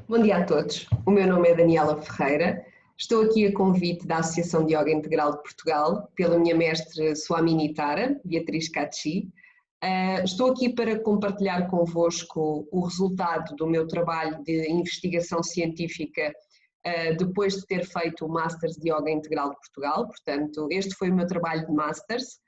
Bom dia a todos, o meu nome é Daniela Ferreira, estou aqui a convite da Associação de Yoga Integral de Portugal, pela minha mestre Swamini Tara, Beatriz Cachi. Estou aqui para compartilhar convosco o resultado do meu trabalho de investigação científica depois de ter feito o Masters de Yoga Integral de Portugal, portanto este foi o meu trabalho de Masters.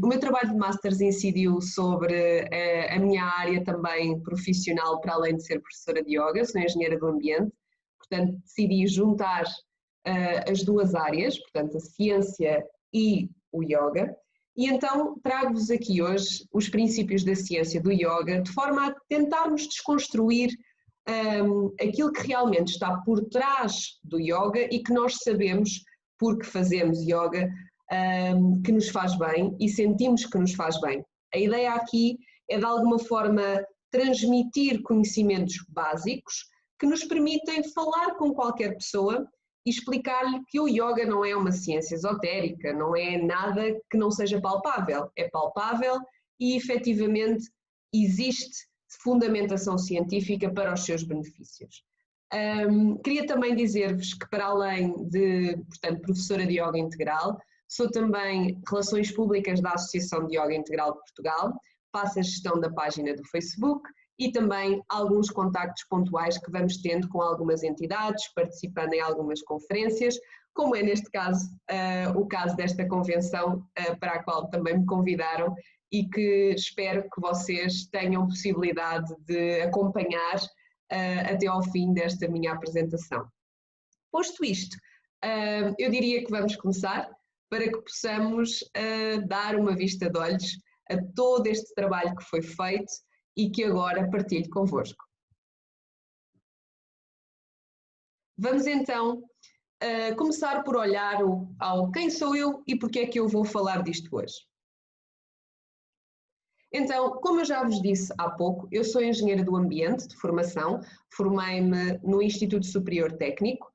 O meu trabalho de Masters incidiu sobre a minha área também profissional, para além de ser professora de Yoga, sou engenheira do ambiente, portanto decidi juntar as duas áreas, portanto a ciência e o Yoga, e então trago-vos aqui hoje os princípios da ciência do Yoga, de forma a tentarmos desconstruir aquilo que realmente está por trás do Yoga e que nós sabemos porque fazemos Yoga, que nos faz bem e sentimos que nos faz bem. A ideia aqui é de alguma forma transmitir conhecimentos básicos que nos permitem falar com qualquer pessoa e explicar-lhe que o yoga não é uma ciência esotérica, não é nada que não seja palpável, é palpável e efetivamente existe fundamentação científica para os seus benefícios. Queria também dizer-vos que, para além de, portanto, professora de Yoga Integral, sou também Relações Públicas da Associação de Yoga Integral de Portugal, faço a gestão da página do Facebook e também alguns contactos pontuais que vamos tendo com algumas entidades, participando em algumas conferências, como é neste caso o caso desta convenção para a qual também me convidaram e que espero que vocês tenham possibilidade de acompanhar até ao fim desta minha apresentação. Posto isto, eu diria que vamos começar, para que possamos dar uma vista de olhos a todo este trabalho que foi feito e que agora partilho convosco. Vamos então começar por olhar ao quem sou eu e porque é que eu vou falar disto hoje. Então, como eu já vos disse há pouco, eu sou engenheira do ambiente de formação, formei-me no Instituto Superior Técnico,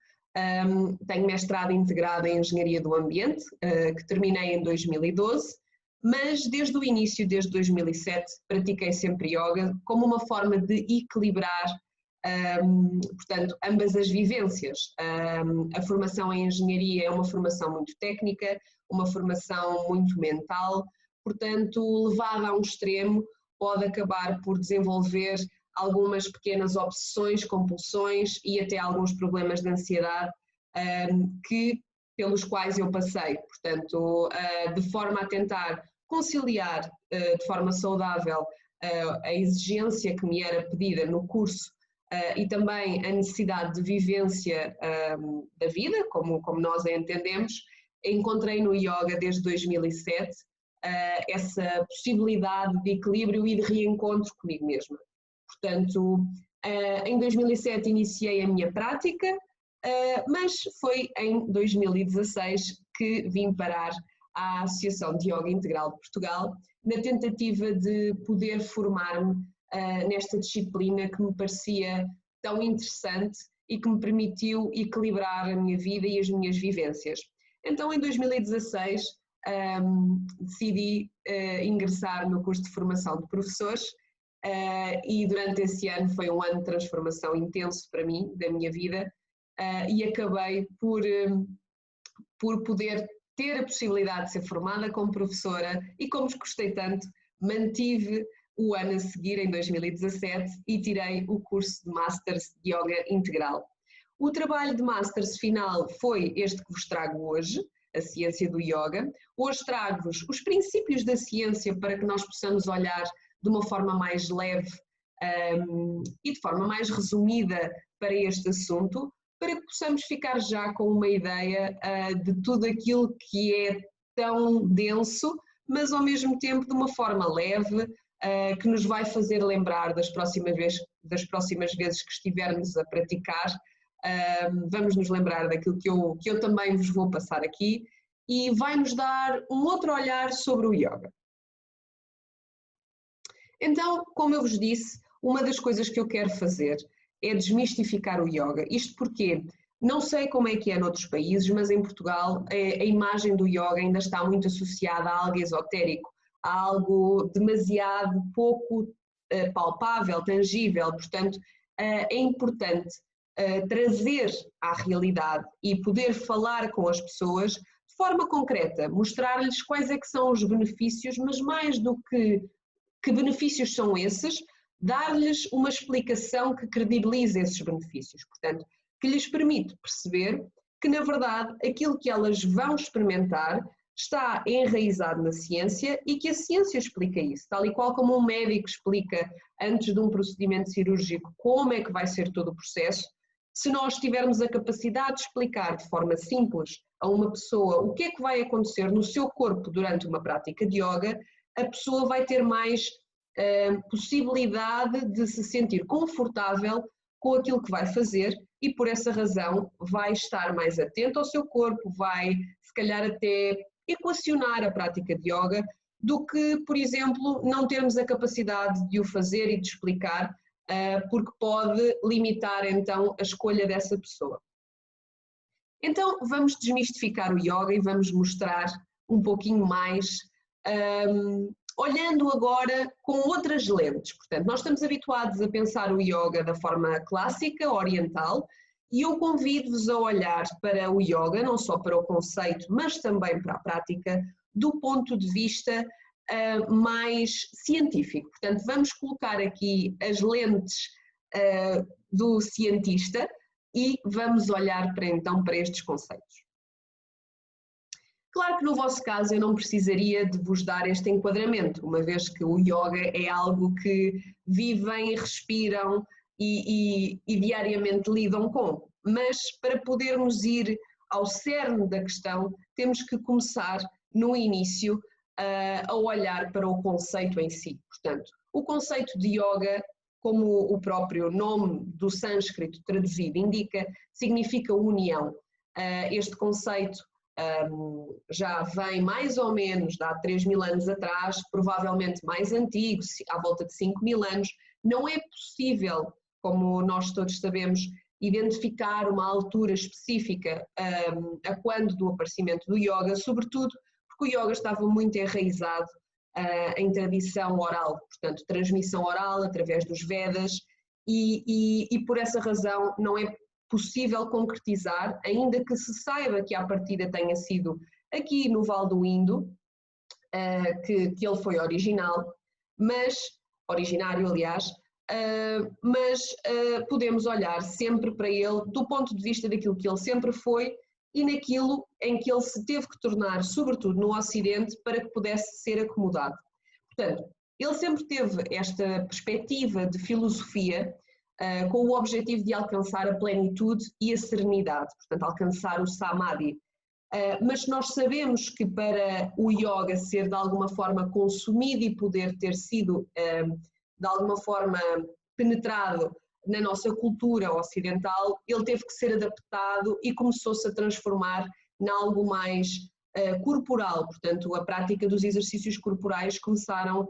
tenho mestrado integrado em Engenharia do Ambiente, que terminei em 2012, mas desde o início, desde 2007, pratiquei sempre yoga como uma forma de equilibrar, portanto, ambas as vivências. A formação em Engenharia é uma formação muito técnica, uma formação muito mental, portanto, levada a um extremo, pode acabar por desenvolver algumas pequenas obsessões, compulsões e até alguns problemas de ansiedade pelos quais eu passei. Portanto, de forma a tentar conciliar de forma saudável a exigência que me era pedida no curso e também a necessidade de vivência da vida, como nós a entendemos, encontrei no yoga desde 2007 essa possibilidade de equilíbrio e de reencontro comigo mesma. Portanto, em 2007 iniciei a minha prática, mas foi em 2016 que vim parar à Associação de Yoga Integral de Portugal, na tentativa de poder formar-me nesta disciplina que me parecia tão interessante e que me permitiu equilibrar a minha vida e as minhas vivências. Então, em 2016, decidi ingressar no curso de formação de professores e durante esse ano foi um ano de transformação intenso para mim, da minha vida, e acabei por poder ter a possibilidade de ser formada como professora e, como gostei tanto, mantive o ano a seguir, em 2017, e tirei o curso de Masters de Yoga Integral. O trabalho de Masters final foi este que vos trago hoje, a ciência do yoga. Hoje trago-vos os princípios da ciência para que nós possamos olhar de uma forma mais leve e de forma mais resumida para este assunto, para que possamos ficar já com uma ideia de tudo aquilo que é tão denso, mas ao mesmo tempo de uma forma leve, que nos vai fazer lembrar das próximas vezes que estivermos a praticar. Vamos nos lembrar daquilo que eu também vos vou passar aqui e vai-nos dar um outro olhar sobre o yoga. Então, como eu vos disse, uma das coisas que eu quero fazer é desmistificar o yoga. Isto porque não sei como é que é noutros países, mas em Portugal a imagem do yoga ainda está muito associada a algo esotérico, a algo demasiado pouco palpável, tangível. Portanto, é importante trazer à realidade e poder falar com as pessoas de forma concreta, mostrar-lhes quais é que são os benefícios, mas mais do que benefícios são esses, dar-lhes uma explicação que credibilize esses benefícios, portanto, que lhes permite perceber que, na verdade, aquilo que elas vão experimentar está enraizado na ciência e que a ciência explica isso, tal e qual como um médico explica antes de um procedimento cirúrgico como é que vai ser todo o processo. Se nós tivermos a capacidade de explicar de forma simples a uma pessoa o que é que vai acontecer no seu corpo durante uma prática de yoga, a pessoa vai ter mais possibilidade de se sentir confortável com aquilo que vai fazer e por essa razão vai estar mais atento ao seu corpo, vai se calhar até equacionar a prática de yoga do que, por exemplo, não termos a capacidade de o fazer e de explicar, porque pode limitar então a escolha dessa pessoa. Então vamos desmistificar o yoga e vamos mostrar um pouquinho mais, olhando agora com outras lentes. Portanto, nós estamos habituados a pensar o yoga da forma clássica, oriental, e eu convido-vos a olhar para o yoga, não só para o conceito, mas também para a prática, do ponto de vista mais científico. Portanto, vamos colocar aqui as lentes do cientista e vamos olhar então para estes conceitos. Claro que no vosso caso eu não precisaria de vos dar este enquadramento, uma vez que o yoga é algo que vivem, respiram e diariamente lidam com, mas para podermos ir ao cerne da questão, temos que começar no início a olhar para o conceito em si. Portanto, o conceito de yoga, como o próprio nome do sânscrito traduzido indica, significa união. Este conceito já vem mais ou menos de há 3.000 anos atrás, provavelmente mais antigo, à volta de 5.000 anos. Não é possível, como nós todos sabemos, identificar uma altura específica a quando do aparecimento do yoga, sobretudo porque o yoga estava muito enraizado em tradição oral, portanto, transmissão oral através dos Vedas e por essa razão não é possível concretizar, ainda que se saiba que à partida tenha sido aqui no Vale do Indo, que ele foi originário, aliás, mas podemos olhar sempre para ele do ponto de vista daquilo que ele sempre foi e naquilo em que ele se teve que tornar, sobretudo no Ocidente, para que pudesse ser acomodado. Portanto, ele sempre teve esta perspectiva de filosofia com o objetivo de alcançar a plenitude e a serenidade, portanto, alcançar o samadhi. Mas nós sabemos que para o yoga ser de alguma forma consumido e poder ter sido de alguma forma penetrado na nossa cultura ocidental, ele teve que ser adaptado e começou-se a transformar em algo mais corporal, portanto a prática dos exercícios corporais começaram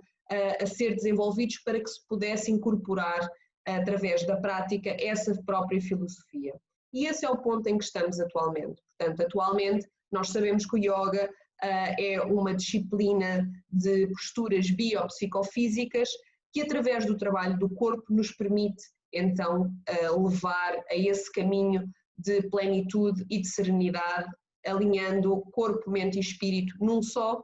a ser desenvolvidos para que se pudesse incorporar através da prática essa própria filosofia. E esse é o ponto em que estamos atualmente. Portanto, atualmente nós sabemos que o yoga é uma disciplina de posturas biopsicofísicas que através do trabalho do corpo nos permite então levar a esse caminho de plenitude e de serenidade, alinhando corpo, mente e espírito num só,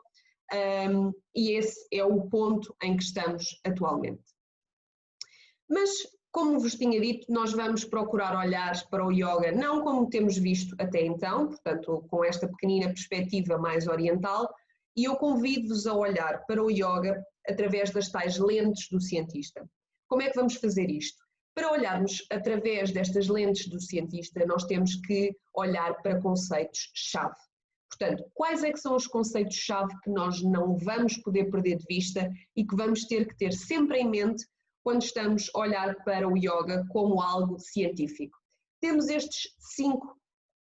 e esse é o ponto em que estamos atualmente. Mas, como vos tinha dito, nós vamos procurar olhar para o yoga não como temos visto até então, portanto, com esta pequenina perspectiva mais oriental, e eu convido-vos a olhar para o yoga através das tais lentes do cientista. Como é que vamos fazer isto? Para olharmos através destas lentes do cientista, nós temos que olhar para conceitos-chave. Portanto, quais é que são os conceitos-chave que nós não vamos poder perder de vista e que vamos ter que ter sempre em mente quando estamos a olhar para o yoga como algo científico? Temos estes 5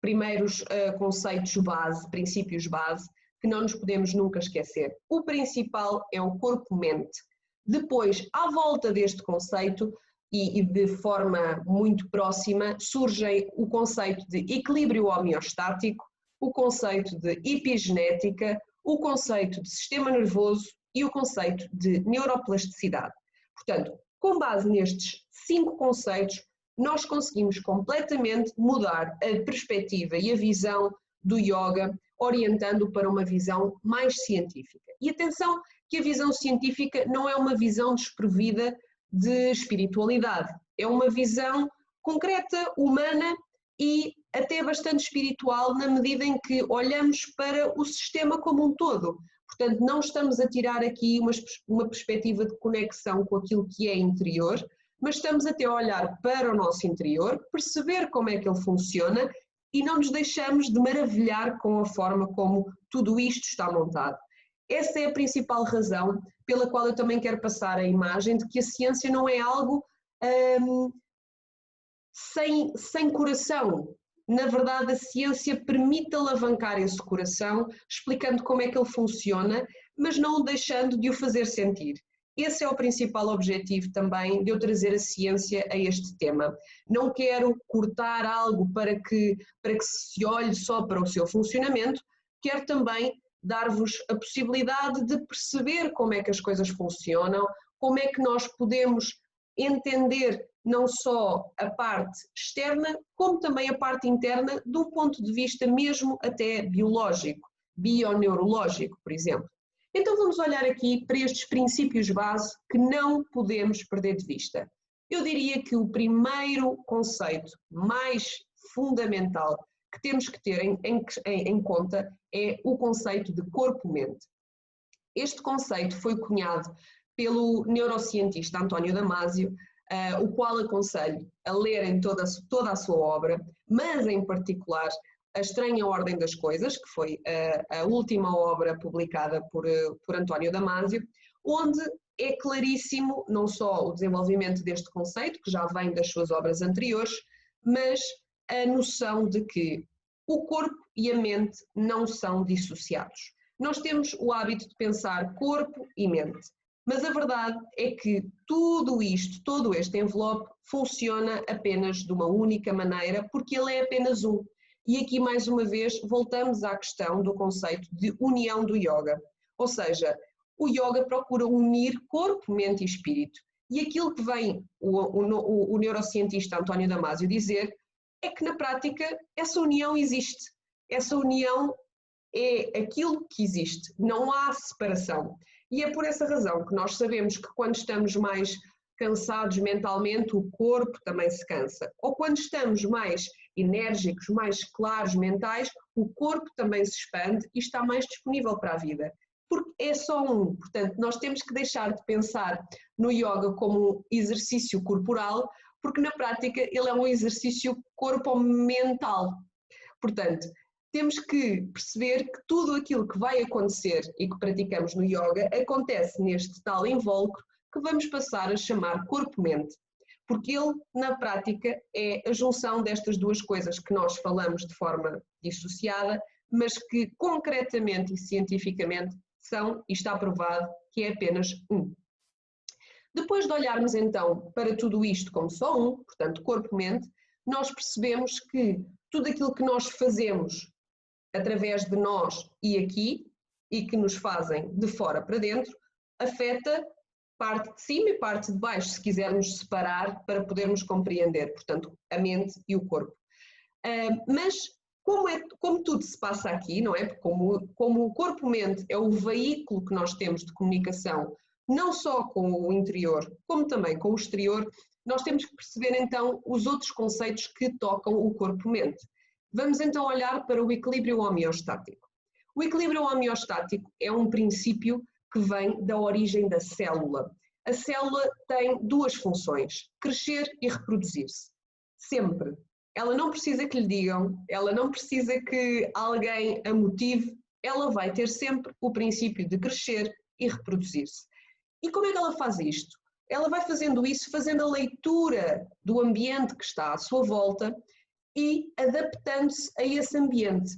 primeiros conceitos base, princípios base, que não nos podemos nunca esquecer. O principal é o corpo-mente. Depois, à volta deste conceito, e de forma muito próxima, surgem o conceito de equilíbrio homeostático, o conceito de epigenética, o conceito de sistema nervoso e o conceito de neuroplasticidade. Portanto, Com base nestes 5 conceitos, nós conseguimos completamente mudar a perspectiva e a visão do yoga, orientando para uma visão mais científica. E atenção que a visão científica não é uma visão desprovida de espiritualidade, é uma visão concreta, humana e até bastante espiritual na medida em que olhamos para o sistema como um todo. Portanto, não estamos a tirar aqui uma perspectiva de conexão com aquilo que é interior, mas estamos até a olhar para o nosso interior, perceber como é que ele funciona e não nos deixamos de maravilhar com a forma como tudo isto está montado. Essa é a principal razão pela qual eu também quero passar a imagem de que a ciência não é algo sem coração. Na verdade, a ciência permite alavancar esse coração, explicando como é que ele funciona, mas não deixando de o fazer sentir. Esse é o principal objetivo também de eu trazer a ciência a este tema. Não quero cortar algo para que se olhe só para o seu funcionamento, quero também dar-vos a possibilidade de perceber como é que as coisas funcionam, como é que nós podemos entender não só a parte externa, como também a parte interna, do ponto de vista mesmo até biológico, bioneurológico, por exemplo. Então vamos olhar aqui para estes princípios base que não podemos perder de vista. Eu diria que o primeiro conceito mais fundamental que temos que ter em conta é o conceito de corpo-mente. Este conceito foi cunhado pelo neurocientista António Damasio, o qual aconselho a lerem toda a sua obra, mas em particular A Estranha Ordem das Coisas, que foi a última obra publicada por António Damasio, onde é claríssimo não só o desenvolvimento deste conceito, que já vem das suas obras anteriores, mas a noção de que o corpo e a mente não são dissociados. Nós temos o hábito de pensar corpo e mente, mas a verdade é que tudo isto, todo este envelope, funciona apenas de uma única maneira, porque ele é apenas um. E aqui, mais uma vez, voltamos à questão do conceito de união do yoga. Ou seja, o yoga procura unir corpo, mente e espírito. E aquilo que vem o neurocientista António Damasio dizer é que, na prática, essa união existe. Essa união é aquilo que existe. Não há separação. E é por essa razão que nós sabemos que quando estamos mais cansados mentalmente, o corpo também se cansa. Ou quando estamos mais enérgicos, mais claros mentais, o corpo também se expande e está mais disponível para a vida. Porque é só um. Portanto, nós temos que deixar de pensar no yoga como um exercício corporal, porque na prática ele é um exercício corpo-mental. Portanto, temos que perceber que tudo aquilo que vai acontecer e que praticamos no yoga acontece neste tal invólucro que vamos passar a chamar corpo-mente, porque ele, na prática, é a junção destas duas coisas que nós falamos de forma dissociada, mas que concretamente e cientificamente são, e está provado, que é apenas um. Depois de olharmos então para tudo isto como só um, portanto corpo-mente, nós percebemos que tudo aquilo que nós fazemos através de nós e aqui, e que nos fazem de fora para dentro, afeta parte de cima e parte de baixo, se quisermos separar para podermos compreender, portanto, a mente e o corpo. Mas como tudo se passa aqui, não é? Como o corpo-mente é o veículo que nós temos de comunicação, não só com o interior, como também com o exterior, nós temos que perceber então os outros conceitos que tocam o corpo-mente. Vamos então olhar para o equilíbrio homeostático. O equilíbrio homeostático é um princípio que vem da origem da célula. A célula tem duas funções, crescer e reproduzir-se. Sempre. Ela não precisa que lhe digam, ela não precisa que alguém a motive, ela vai ter sempre o princípio de crescer e reproduzir-se. E como é que ela faz isto? Ela vai fazendo isso, fazendo a leitura do ambiente que está à sua volta e adaptando-se a esse ambiente.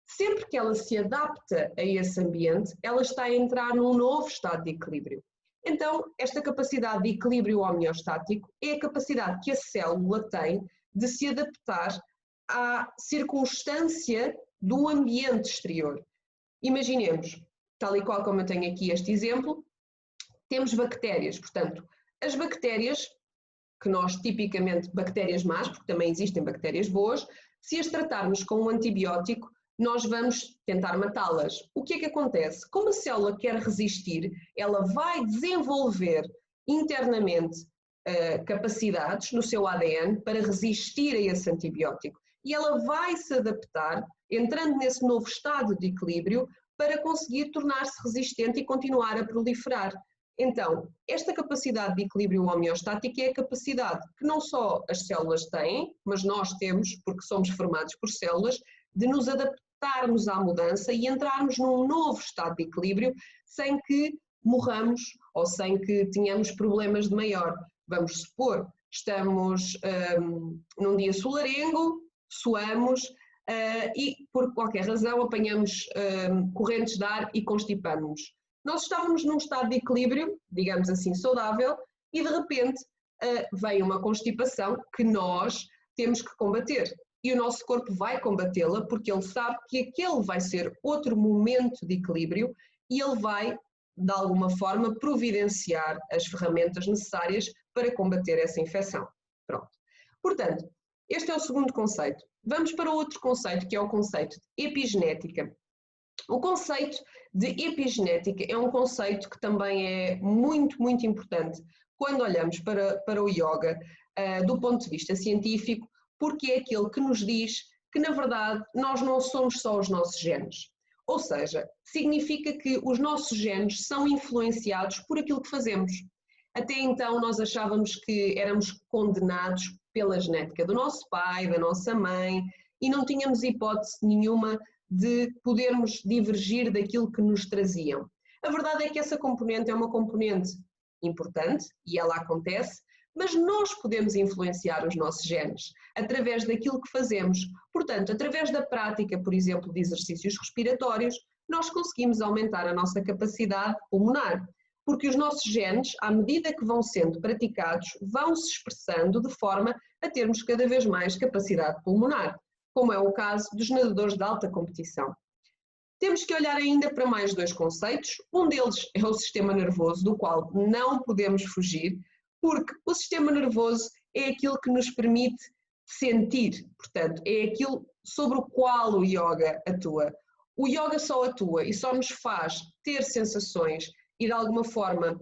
Sempre que ela se adapta a esse ambiente, ela está a entrar num novo estado de equilíbrio. Então, esta capacidade de equilíbrio homeostático é a capacidade que a célula tem de se adaptar à circunstância do ambiente exterior. Imaginemos, tal e qual como eu tenho aqui este exemplo, temos bactérias, portanto, As bactérias, que nós tipicamente, bactérias más, porque também existem bactérias boas, se as tratarmos com um antibiótico, nós vamos tentar matá-las. O que é que acontece? Como a célula quer resistir, ela vai desenvolver internamente capacidades no seu ADN para resistir a esse antibiótico. E ela vai se adaptar, entrando nesse novo estado de equilíbrio, para conseguir tornar-se resistente e continuar a proliferar. Então, esta capacidade de equilíbrio homeostático é a capacidade que não só as células têm, mas nós temos, porque somos formados por células, de nos adaptarmos à mudança e entrarmos num novo estado de equilíbrio sem que morramos ou sem que tenhamos problemas de maior. Vamos supor, estamos num dia solarengo, suamos e por qualquer razão apanhamos correntes de ar e constipamos-nos. Nós estávamos num estado de equilíbrio, digamos assim, saudável, e de repente vem uma constipação que nós temos que combater. E o nosso corpo vai combatê-la porque ele sabe que aquele vai ser outro momento de equilíbrio e ele vai, de alguma forma, providenciar as ferramentas necessárias para combater essa infecção. Pronto. Portanto, este é o segundo conceito. Vamos para outro conceito, que é o conceito de epigenética. O conceito de epigenética é um conceito que também é muito, muito importante quando olhamos para o yoga do ponto de vista científico, porque é aquele que nos diz que, na verdade, nós não somos só os nossos genes. Ou seja, significa que os nossos genes são influenciados por aquilo que fazemos. Até então nós achávamos que éramos condenados pela genética do nosso pai, da nossa mãe, e não tínhamos hipótese nenhuma de podermos divergir daquilo que nos traziam. A verdade é que essa componente é uma componente importante e ela acontece, mas nós podemos influenciar os nossos genes através daquilo que fazemos. Portanto, através da prática, por exemplo, de exercícios respiratórios, nós conseguimos aumentar a nossa capacidade pulmonar, porque os nossos genes, à medida que vão sendo praticados, vão se expressando de forma a termos cada vez mais capacidade pulmonar, como é o caso dos nadadores de alta competição. Temos que olhar ainda para mais dois conceitos. Um deles é o sistema nervoso, do qual não podemos fugir, porque o sistema nervoso é aquilo que nos permite sentir, portanto, é aquilo sobre o qual o yoga atua. O yoga só atua e só nos faz ter sensações e de alguma forma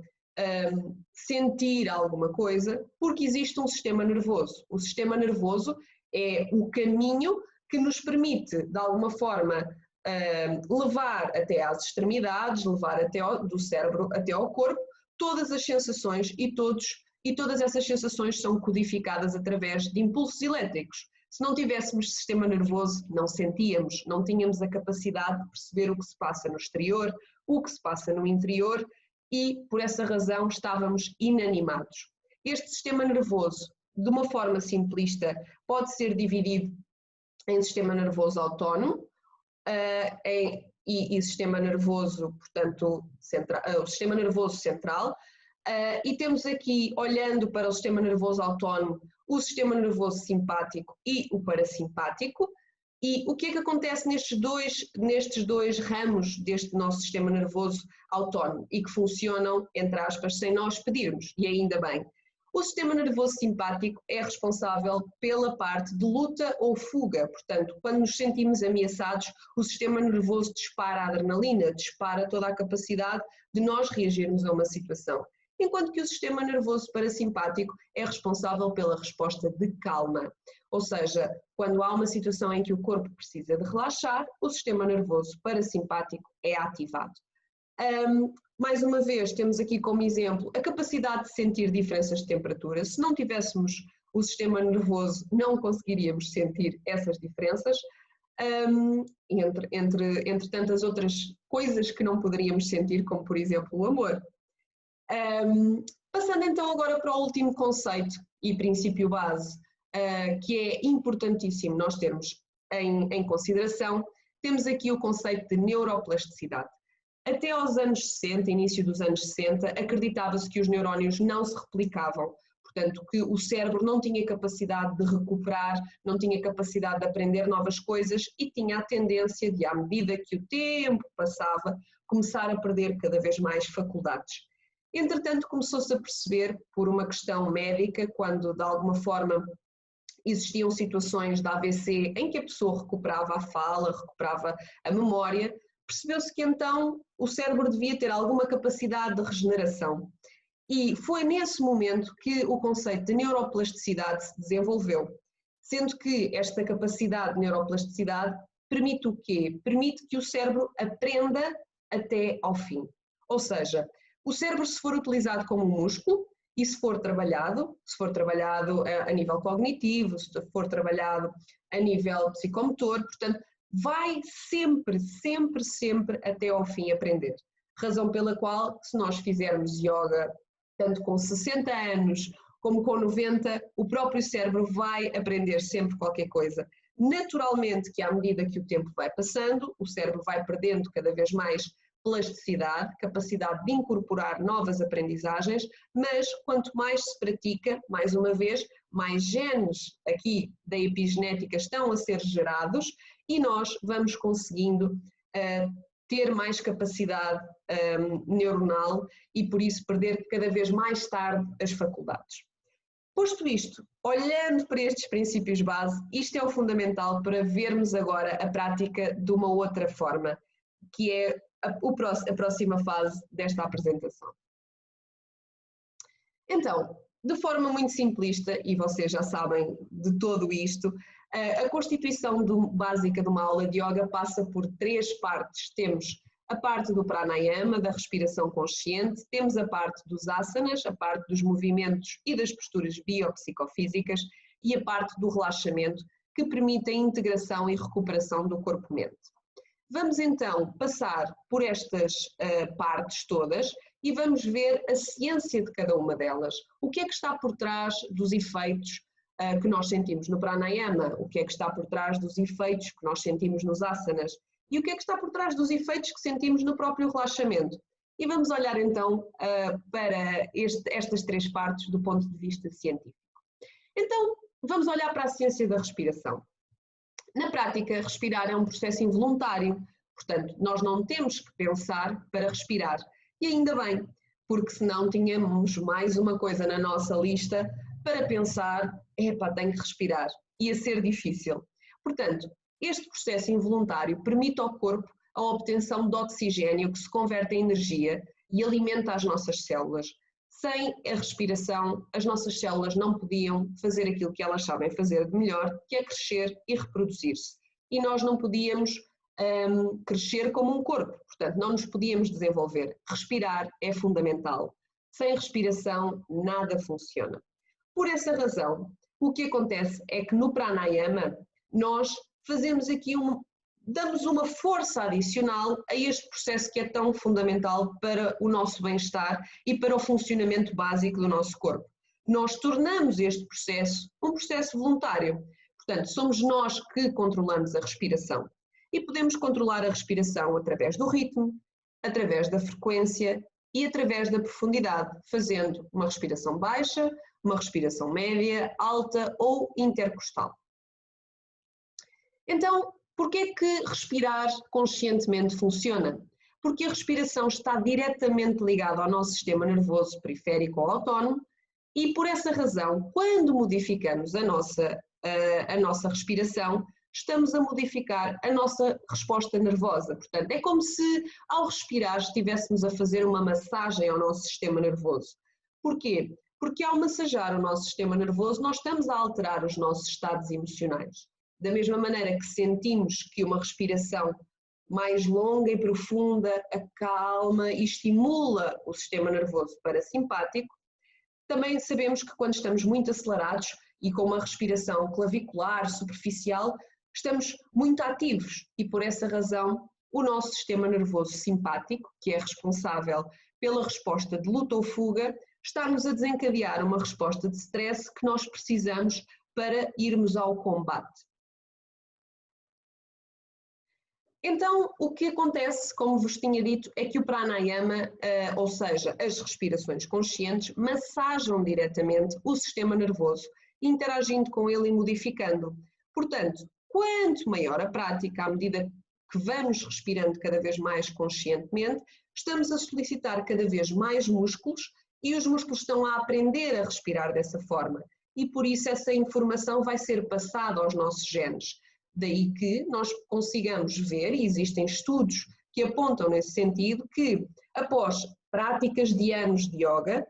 sentir alguma coisa porque existe um sistema nervoso. O sistema nervoso é o caminho que nos permite, de alguma forma, levar até às extremidades, levar até do cérebro até ao corpo, todas as sensações e todas essas sensações são codificadas através de impulsos elétricos. Se não tivéssemos sistema nervoso, não sentíamos, não tínhamos a capacidade de perceber o que se passa no exterior, o que se passa no interior e, por essa razão, estávamos inanimados. Este sistema nervoso, de uma forma simplista, pode ser dividido em sistema nervoso autónomo e sistema nervoso, portanto, o sistema nervoso central. E temos aqui, olhando para o sistema nervoso autónomo, o sistema nervoso simpático e o parasimpático. E o que é que acontece nestes dois ramos deste nosso sistema nervoso autónomo e que funcionam, entre aspas, sem nós pedirmos, e ainda bem. O sistema nervoso simpático é responsável pela parte de luta ou fuga, portanto, quando nos sentimos ameaçados, o sistema nervoso dispara a adrenalina, dispara toda a capacidade de nós reagirmos a uma situação. Enquanto que o sistema nervoso parasimpático é responsável pela resposta de calma, ou seja, quando há uma situação em que o corpo precisa de relaxar, o sistema nervoso parasimpático é ativado. Mais uma vez, temos aqui como exemplo a capacidade de sentir diferenças de temperatura. Se não tivéssemos o sistema nervoso, não conseguiríamos sentir essas diferenças, entre tantas outras coisas que não poderíamos sentir, como por exemplo o amor. Passando então agora para o último conceito e princípio base, que é importantíssimo nós termos em consideração, temos aqui o conceito de neuroplasticidade. Até aos anos 60, início dos anos 60, acreditava-se que os neurónios não se replicavam, portanto que o cérebro não tinha capacidade de recuperar, não tinha capacidade de aprender novas coisas e tinha a tendência de, à medida que o tempo passava, começar a perder cada vez mais faculdades. Entretanto, começou-se a perceber, por uma questão médica, quando de alguma forma existiam situações de AVC em que a pessoa recuperava a fala, recuperava a memória, percebeu-se que então o cérebro devia ter alguma capacidade de regeneração. E foi nesse momento que o conceito de neuroplasticidade se desenvolveu, sendo que esta capacidade de neuroplasticidade permite o quê? Permite que o cérebro aprenda até ao fim. Ou seja, o cérebro, se for utilizado como um músculo e se for trabalhado a nível cognitivo, se for trabalhado a nível psicomotor, portanto, vai sempre, sempre, sempre até ao fim aprender. Razão pela qual, se nós fizermos yoga, tanto com 60 anos como com 90, o próprio cérebro vai aprender sempre qualquer coisa. Naturalmente que à medida que o tempo vai passando, o cérebro vai perdendo cada vez mais plasticidade, capacidade de incorporar novas aprendizagens, mas quanto mais se pratica, mais uma vez, mais genes aqui da epigenética estão a ser gerados e nós vamos conseguindo ter mais capacidade neuronal e por isso perder cada vez mais tarde as faculdades. Posto isto, olhando para estes princípios base, isto é o fundamental para vermos agora a prática de uma outra forma, que é a próxima fase desta apresentação. Então, de forma muito simplista, e vocês já sabem de todo isto, a constituição básica de uma aula de yoga passa por 3 partes. Temos a parte do pranayama, da respiração consciente, temos a parte dos asanas, a parte dos movimentos e das posturas biopsicofísicas e a parte do relaxamento, que permite a integração e recuperação do corpo-mente. Vamos então passar por estas partes todas e vamos ver a ciência de cada uma delas. O que é que está por trás dos efeitos que nós sentimos no pranayama? O que é que está por trás dos efeitos que nós sentimos nos asanas? E o que é que está por trás dos efeitos que sentimos no próprio relaxamento? E vamos olhar então para estas 3 partes do ponto de vista científico. Então, vamos olhar para a ciência da respiração. Na prática, respirar é um processo involuntário, portanto, nós não temos que pensar para respirar. E ainda bem, porque senão tínhamos mais uma coisa na nossa lista para pensar, tenho que respirar. Ia ser difícil. Portanto, este processo involuntário permite ao corpo a obtenção de oxigênio que se converte em energia e alimenta as nossas células. Sem a respiração, as nossas células não podiam fazer aquilo que elas sabem fazer de melhor, que é crescer e reproduzir-se. E nós não podíamos crescer como um corpo, portanto, não nos podíamos desenvolver. Respirar é fundamental. Sem respiração, nada funciona. Por essa razão, o que acontece é que no pranayama, nós fazemos aqui damos uma força adicional a este processo que é tão fundamental para o nosso bem-estar e para o funcionamento básico do nosso corpo. Nós tornamos este processo um processo voluntário. Portanto, somos nós que controlamos a respiração. E podemos controlar a respiração através do ritmo, através da frequência e através da profundidade, fazendo uma respiração baixa, uma respiração média, alta ou intercostal. Então, porquê é que respirar conscientemente funciona? Porque a respiração está diretamente ligada ao nosso sistema nervoso periférico ou autónomo e, por essa razão, quando modificamos a nossa respiração, estamos a modificar a nossa resposta nervosa. Portanto, é como se, ao respirar, estivéssemos a fazer uma massagem ao nosso sistema nervoso. Porquê? Porque ao massajar o nosso sistema nervoso, nós estamos a alterar os nossos estados emocionais. Da mesma maneira que sentimos que uma respiração mais longa e profunda acalma e estimula o sistema nervoso parasimpático, também sabemos que quando estamos muito acelerados e com uma respiração clavicular, superficial, estamos muito ativos e por essa razão o nosso sistema nervoso simpático, que é responsável pela resposta de luta ou fuga, está-nos a desencadear uma resposta de stress que nós precisamos para irmos ao combate. Então, o que acontece, como vos tinha dito, é que o pranayama, ou seja, as respirações conscientes, massajam diretamente o sistema nervoso, interagindo com ele e modificando. Portanto, quanto maior a prática, à medida que vamos respirando cada vez mais conscientemente, estamos a solicitar cada vez mais músculos e os músculos estão a aprender a respirar dessa forma. E por isso essa informação vai ser passada aos nossos genes. Daí que nós consigamos ver, e existem estudos que apontam nesse sentido, que após práticas de anos de yoga,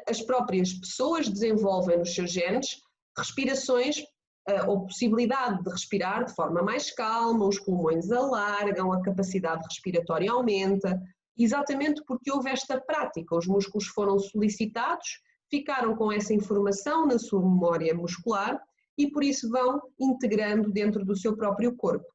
as próprias pessoas desenvolvem nos seus genes respirações ou possibilidade de respirar de forma mais calma, os pulmões alargam, a capacidade respiratória aumenta, exatamente porque houve esta prática, os músculos foram solicitados, ficaram com essa informação na sua memória muscular e por isso vão integrando dentro do seu próprio corpo.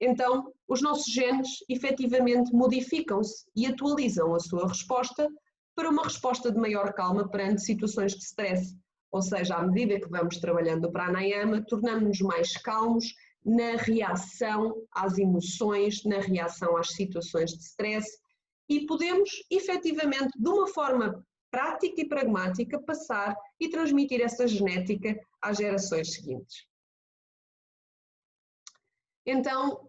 Então, os nossos genes efetivamente modificam-se e atualizam a sua resposta para uma resposta de maior calma perante situações de stress. Ou seja, à medida que vamos trabalhando o pranayama, tornamos-nos mais calmos na reação às emoções, na reação às situações de stress e podemos efetivamente, de uma forma prática e pragmática, passar e transmitir essa genética às gerações seguintes. Então,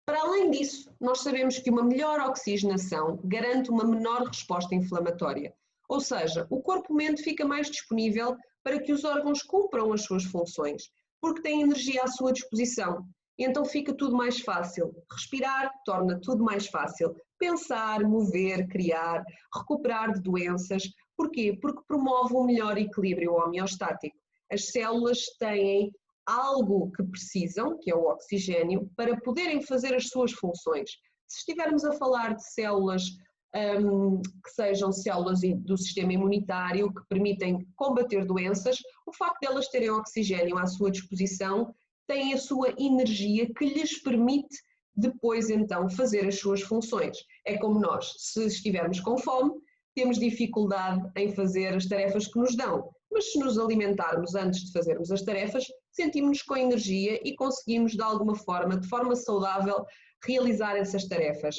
para além disso, nós sabemos que uma melhor oxigenação garante uma menor resposta inflamatória, ou seja, o corpo-mente fica mais disponível para que os órgãos cumpram as suas funções, porque têm energia à sua disposição. Então fica tudo mais fácil. Respirar torna tudo mais fácil. Pensar, mover, criar, recuperar de doenças. Porquê? Porque promove um melhor equilíbrio homeostático. As células têm algo que precisam, que é o oxigênio, para poderem fazer as suas funções. Se estivermos a falar de células que sejam células do sistema imunitário, que permitem combater doenças, o facto de elas terem oxigênio à sua disposição tem a sua energia que lhes permite depois então fazer as suas funções. É como nós, se estivermos com fome, temos dificuldade em fazer as tarefas que nos dão, mas se nos alimentarmos antes de fazermos as tarefas, sentimos-nos com energia e conseguimos de alguma forma, de forma saudável, realizar essas tarefas.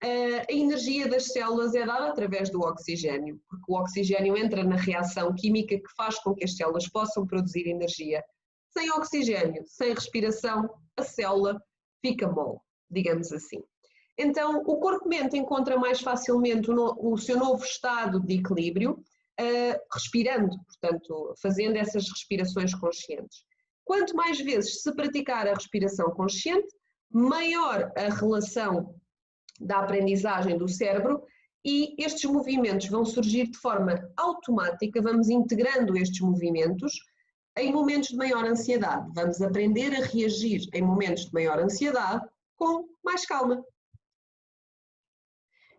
A energia das células é dada através do oxigênio, porque o oxigênio entra na reação química que faz com que as células possam produzir energia. Sem oxigênio, sem respiração, a célula fica mole, digamos assim. Então, o corpo-mente encontra mais facilmente o seu novo estado de equilíbrio, respirando, portanto, fazendo essas respirações conscientes. Quanto mais vezes se praticar a respiração consciente, maior a relação da aprendizagem do cérebro e estes movimentos vão surgir de forma automática, vamos integrando estes movimentos em momentos de maior ansiedade. Vamos aprender a reagir em momentos de maior ansiedade com mais calma.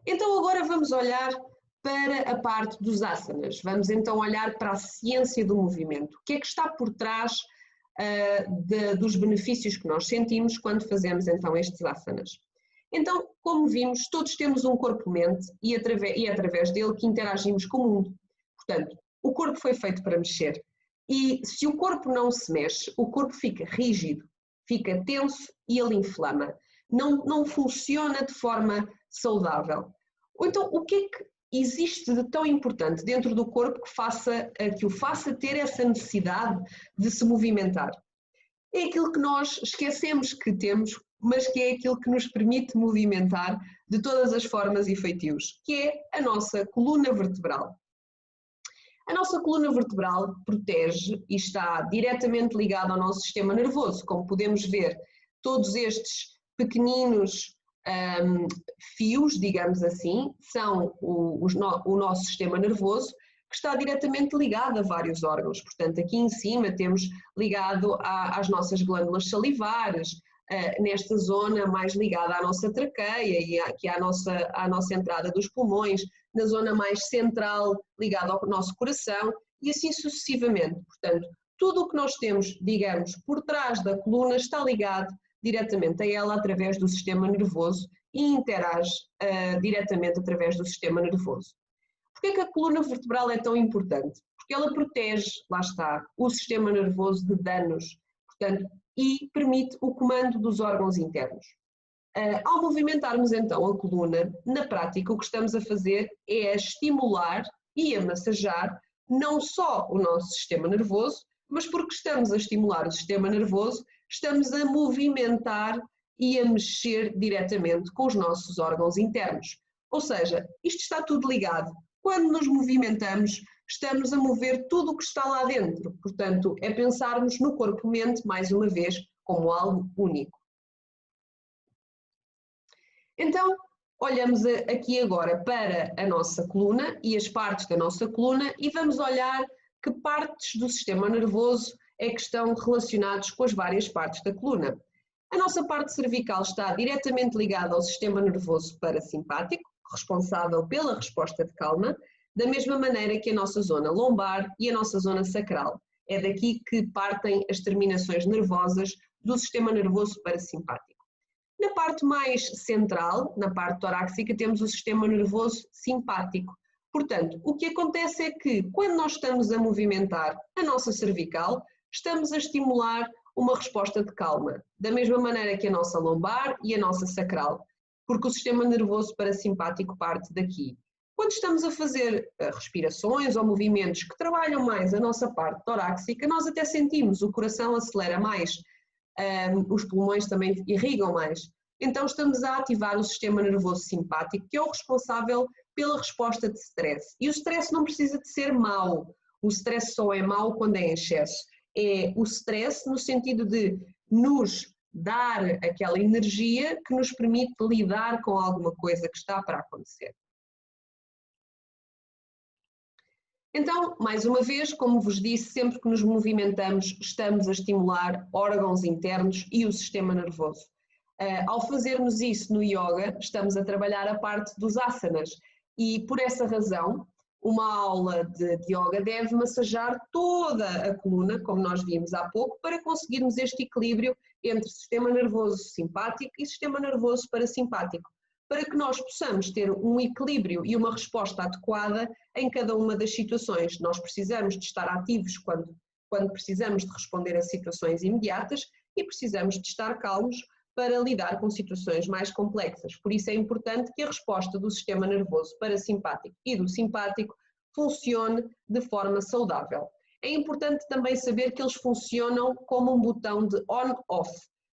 Então agora vamos olhar para a parte dos asanas. Vamos então olhar para a ciência do movimento. O que é que está por trás dos benefícios que nós sentimos quando fazemos então estes asanas? Então, como vimos, todos temos um corpo-mente e é através dele que interagimos com o mundo. Portanto, o corpo foi feito para mexer. E se o corpo não se mexe, o corpo fica rígido, fica tenso e ele inflama. Não funciona de forma saudável. Então, o que é que existe de tão importante dentro do corpo que o faça ter essa necessidade de se movimentar? É aquilo que nós esquecemos que temos, mas que é aquilo que nos permite movimentar de todas as formas e feitios, que é a nossa coluna vertebral. A nossa coluna vertebral protege e está diretamente ligada ao nosso sistema nervoso. Como podemos ver, todos estes pequeninos fios, digamos assim, são o nosso sistema nervoso, que está diretamente ligado a vários órgãos. Portanto, aqui em cima temos ligado às nossas glândulas salivares, nesta zona mais ligada à nossa traqueia e aqui à nossa entrada dos pulmões, na zona mais central ligada ao nosso coração e assim sucessivamente. Portanto, tudo o que nós temos, digamos, por trás da coluna está ligado diretamente a ela através do sistema nervoso e interage diretamente através do sistema nervoso. Porquê é que a coluna vertebral é tão importante? Porque ela protege, lá está, o sistema nervoso de danos, portanto, e permite o comando dos órgãos internos. Ao movimentarmos então a coluna, na prática o que estamos a fazer é estimular e a massajar não só o nosso sistema nervoso, mas porque estamos a estimular o sistema nervoso, estamos a movimentar e a mexer diretamente com os nossos órgãos internos. Ou seja, isto está tudo ligado. Quando nos movimentamos, estamos a mover tudo o que está lá dentro. Portanto, é pensarmos no corpo-mente, mais uma vez, como algo único. Então, olhamos aqui agora para a nossa coluna e as partes da nossa coluna e vamos olhar que partes do sistema nervoso é que estão relacionados com as várias partes da coluna. A nossa parte cervical está diretamente ligada ao sistema nervoso parasimpático, responsável pela resposta de calma, da mesma maneira que a nossa zona lombar e a nossa zona sacral. É daqui que partem as terminações nervosas do sistema nervoso parasimpático. Na parte mais central, na parte torácica, temos o sistema nervoso simpático. Portanto, o que acontece é que, quando nós estamos a movimentar a nossa cervical, estamos a estimular uma resposta de calma, da mesma maneira que a nossa lombar e a nossa sacral, porque o sistema nervoso parasimpático parte daqui. Quando estamos a fazer respirações ou movimentos que trabalham mais a nossa parte torácica, nós até sentimos, o coração acelera mais, os pulmões também irrigam mais. Então estamos a ativar o sistema nervoso simpático, que é o responsável pela resposta de stress. E o stress não precisa de ser mau, o stress só é mau quando é em excesso. É o stress no sentido de nos dar aquela energia que nos permite lidar com alguma coisa que está para acontecer. Então, mais uma vez, como vos disse, sempre que nos movimentamos, estamos a estimular órgãos internos e o sistema nervoso. Ao fazermos isso no yoga, estamos a trabalhar a parte dos asanas e, por essa razão, uma aula de yoga deve massajar toda a coluna, como nós vimos há pouco, para conseguirmos este equilíbrio entre sistema nervoso simpático e sistema nervoso parasimpático, para que nós possamos ter um equilíbrio e uma resposta adequada em cada uma das situações. Nós precisamos de estar ativos quando precisamos de responder a situações imediatas e precisamos de estar calmos para lidar com situações mais complexas. Por isso é importante que a resposta do sistema nervoso parasimpático e do simpático funcione de forma saudável. É importante também saber que eles funcionam como um botão de on-off.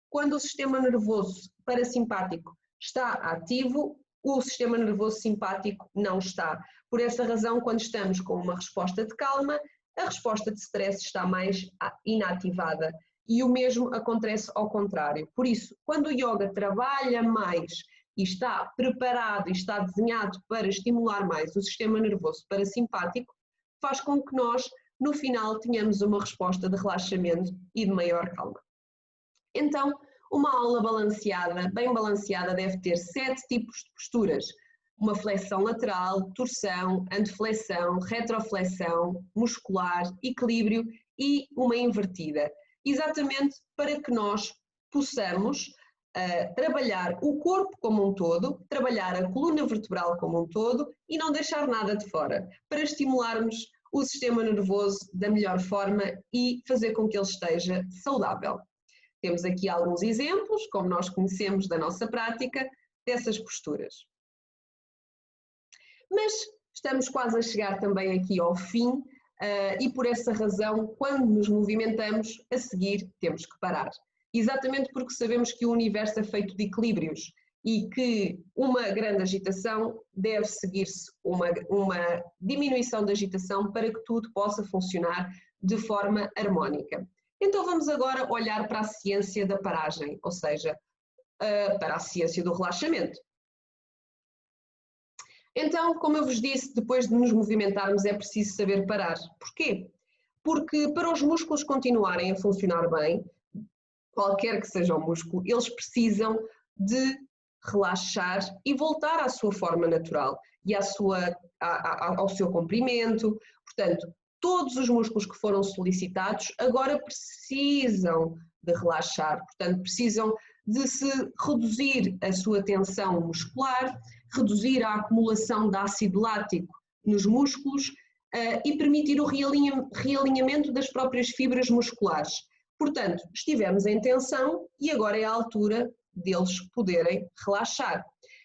Quando o sistema nervoso parasimpático está ativo, o sistema nervoso simpático não está. Por essa razão, quando estamos com uma resposta de calma, a resposta de stress está mais inativada. E o mesmo acontece ao contrário. Por isso, quando o yoga trabalha mais e está preparado e está desenhado para estimular mais o sistema nervoso parasimpático, faz com que nós, no final, tenhamos uma resposta de relaxamento e de maior calma. Então, uma aula balanceada, bem balanceada, deve ter 7 tipos de posturas. Uma flexão lateral, torção, anteflexão, retroflexão, muscular, equilíbrio e uma invertida. Exatamente para que nós possamos trabalhar o corpo como um todo, trabalhar a coluna vertebral como um todo e não deixar nada de fora, para estimularmos o sistema nervoso da melhor forma e fazer com que ele esteja saudável. Temos aqui alguns exemplos, como nós conhecemos da nossa prática, dessas posturas. Mas estamos quase a chegar também aqui ao fim e por essa razão, quando nos movimentamos, a seguir temos que parar. Exatamente porque sabemos que o universo é feito de equilíbrios e que uma grande agitação deve seguir-se uma diminuição da agitação para que tudo possa funcionar de forma harmónica. Então vamos agora olhar para a ciência da paragem, ou seja, para a ciência do relaxamento. Então, como eu vos disse, depois de nos movimentarmos é preciso saber parar. Porquê? Porque para os músculos continuarem a funcionar bem, qualquer que seja o músculo, eles precisam de relaxar e voltar à sua forma natural e ao seu comprimento. Portanto, todos os músculos que foram solicitados agora precisam de relaxar, portanto, precisam de se reduzir a sua tensão muscular, reduzir a acumulação de ácido lático nos músculos e permitir o realinhamento das próprias fibras musculares. Portanto, estivemos em tensão e agora é a altura deles poderem relaxar.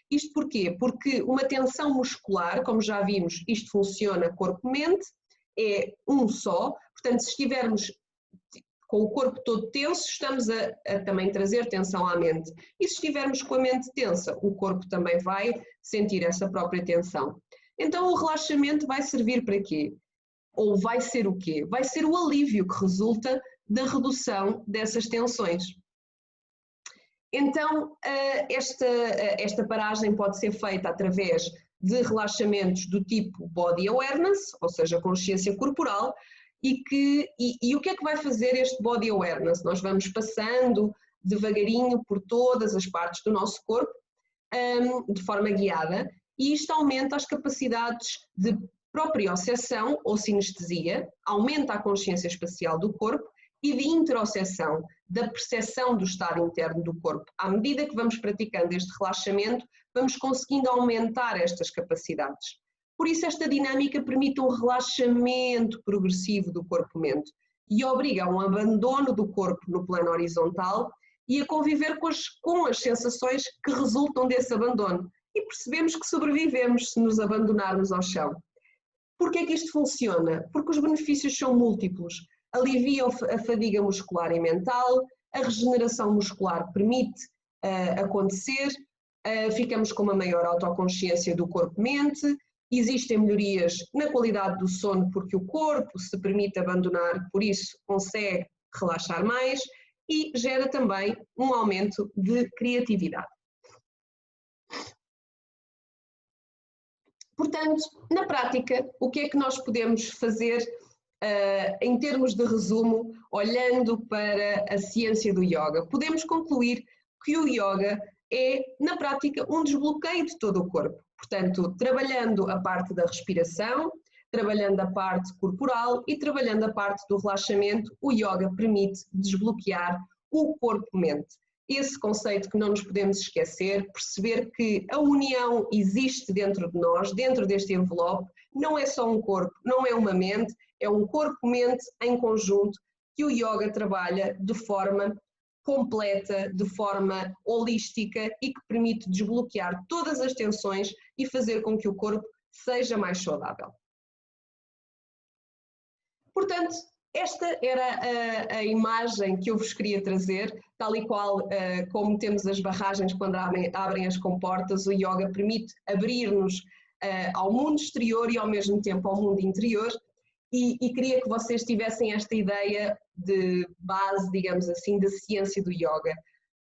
Isto porquê? Porque uma tensão muscular, como já vimos, isto funciona corpo-mente, é um só, portanto, se estivermos com o corpo todo tenso, estamos a também trazer tensão à mente. E se estivermos com a mente tensa, o corpo também vai sentir essa própria tensão. Então o relaxamento vai servir para quê? Ou vai ser o quê? Vai ser o alívio que resulta da redução dessas tensões. Então, esta paragem pode ser feita através de relaxamentos do tipo Body Awareness, ou seja, consciência corporal, e o que é que vai fazer este Body Awareness? Nós vamos passando devagarinho por todas as partes do nosso corpo, de forma guiada, e isto aumenta as capacidades de proprioceção ou sinestesia, aumenta a consciência espacial do corpo e de interoceção, da percepção do estado interno do corpo. À medida que vamos praticando este relaxamento, vamos conseguindo aumentar estas capacidades. Por isso, esta dinâmica permite um relaxamento progressivo do corpo-mente e obriga a um abandono do corpo no plano horizontal e a conviver com as sensações que resultam desse abandono. E percebemos que sobrevivemos se nos abandonarmos ao chão. Porquê é que isto funciona? Porque os benefícios são múltiplos. Aliviam a fadiga muscular e mental, a regeneração muscular permite acontecer, ficamos com uma maior autoconsciência do corpo-mente, existem melhorias na qualidade do sono porque o corpo se permite abandonar, por isso consegue relaxar mais e gera também um aumento de criatividade. Portanto, na prática, o que é que nós podemos fazer em termos de resumo, olhando para a ciência do yoga? Podemos concluir que o yoga é, na prática, um desbloqueio de todo o corpo. Portanto, trabalhando a parte da respiração, trabalhando a parte corporal e trabalhando a parte do relaxamento, o yoga permite desbloquear o corpo-mente. Esse conceito que não nos podemos esquecer, perceber que a união existe dentro de nós, dentro deste envelope, não é só um corpo, não é uma mente, é um corpo-mente em conjunto que o yoga trabalha de forma completa, de forma holística e que permite desbloquear todas as tensões e fazer com que o corpo seja mais saudável. Portanto, esta era a imagem que eu vos queria trazer, tal e qual como temos as barragens quando abrem as comportas, o yoga permite abrir-nos ao mundo exterior e ao mesmo tempo ao mundo interior, e queria que vocês tivessem esta ideia de base, digamos assim, da ciência do yoga.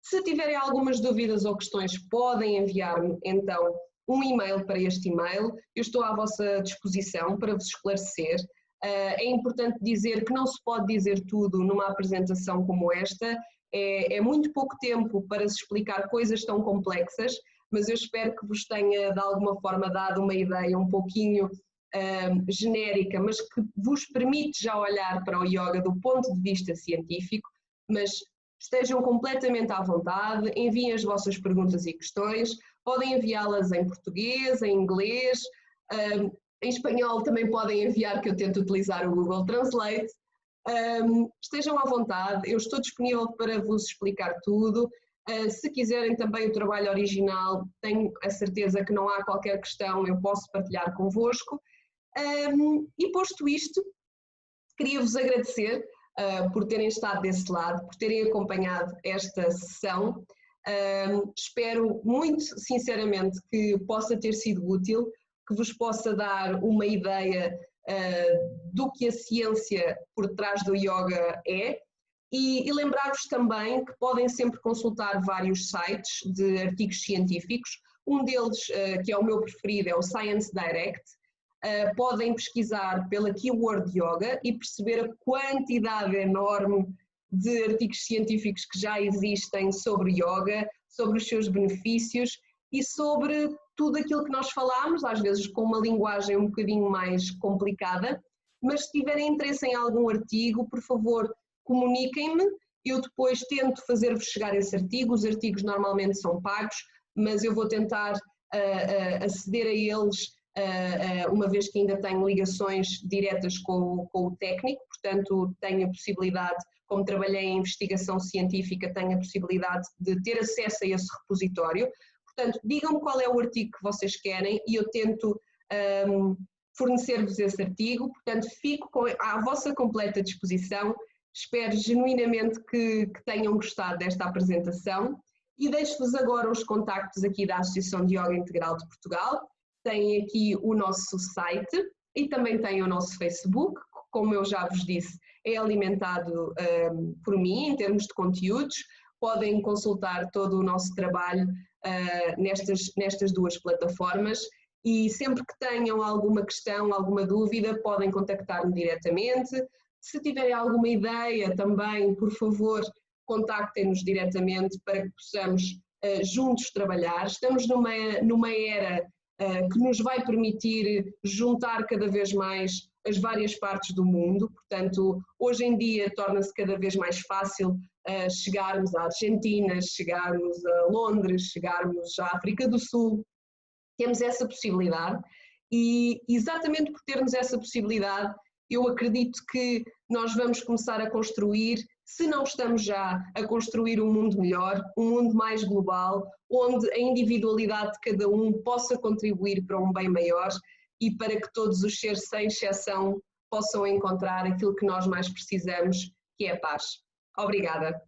Se tiverem algumas dúvidas ou questões, podem enviar-me então um e-mail para este e-mail, eu estou à vossa disposição para vos esclarecer. É importante dizer que não se pode dizer tudo numa apresentação como esta, é muito pouco tempo para se explicar coisas tão complexas, mas eu espero que vos tenha de alguma forma dado uma ideia um pouquinho genérica, mas que vos permite já olhar para o yoga do ponto de vista científico, mas estejam completamente à vontade, enviem as vossas perguntas e questões, podem enviá-las em português, em inglês, em espanhol também podem enviar, que eu tento utilizar o Google Translate. Estejam à vontade, eu estou disponível para vos explicar tudo. Se quiserem também o trabalho original, tenho a certeza que não há qualquer questão, eu posso partilhar convosco. E posto isto, queria-vos agradecer por terem estado desse lado, por terem acompanhado esta sessão. Espero muito sinceramente que possa ter sido útil, que vos possa dar uma ideia do que a ciência por trás do yoga é, e lembrar-vos também que podem sempre consultar vários sites de artigos científicos. Um deles, que é o meu preferido, é o Science Direct. Podem pesquisar pela keyword yoga e perceber a quantidade enorme de artigos científicos que já existem sobre yoga, sobre os seus benefícios e sobre tudo aquilo que nós falámos, às vezes com uma linguagem um bocadinho mais complicada, mas se tiverem interesse em algum artigo, por favor, comuniquem-me, eu depois tento fazer-vos chegar esse artigo. Os artigos normalmente são pagos, mas eu vou tentar aceder a eles, uma vez que ainda tenho ligações diretas com o técnico, portanto tenho a possibilidade, como trabalhei em investigação científica, tenho a possibilidade de ter acesso a esse repositório. Portanto, digam-me qual é o artigo que vocês querem e eu tento fornecer-vos esse artigo. Portanto, fico à vossa completa disposição. Espero genuinamente que tenham gostado desta apresentação e deixo-vos agora os contactos aqui da Associação de Yoga Integral de Portugal. Tem aqui o nosso site e também tem o nosso Facebook, que, como eu já vos disse, é alimentado por mim em termos de conteúdos. Podem consultar todo o nosso trabalho nestas duas plataformas e sempre que tenham alguma questão, alguma dúvida, podem contactar-me diretamente. Se tiverem alguma ideia também, por favor, contactem-nos diretamente para que possamos juntos trabalhar. Estamos numa era que nos vai permitir juntar cada vez mais as várias partes do mundo, portanto, hoje em dia torna-se cada vez mais fácil chegarmos à Argentina, chegarmos a Londres, chegarmos à África do Sul. Temos essa possibilidade e exatamente por termos essa possibilidade, eu acredito que nós vamos começar a construir, se não estamos já a construir um mundo melhor, um mundo mais global, onde a individualidade de cada um possa contribuir para um bem maior e para que todos os seres, sem exceção, possam encontrar aquilo que nós mais precisamos, que é a paz. Obrigada.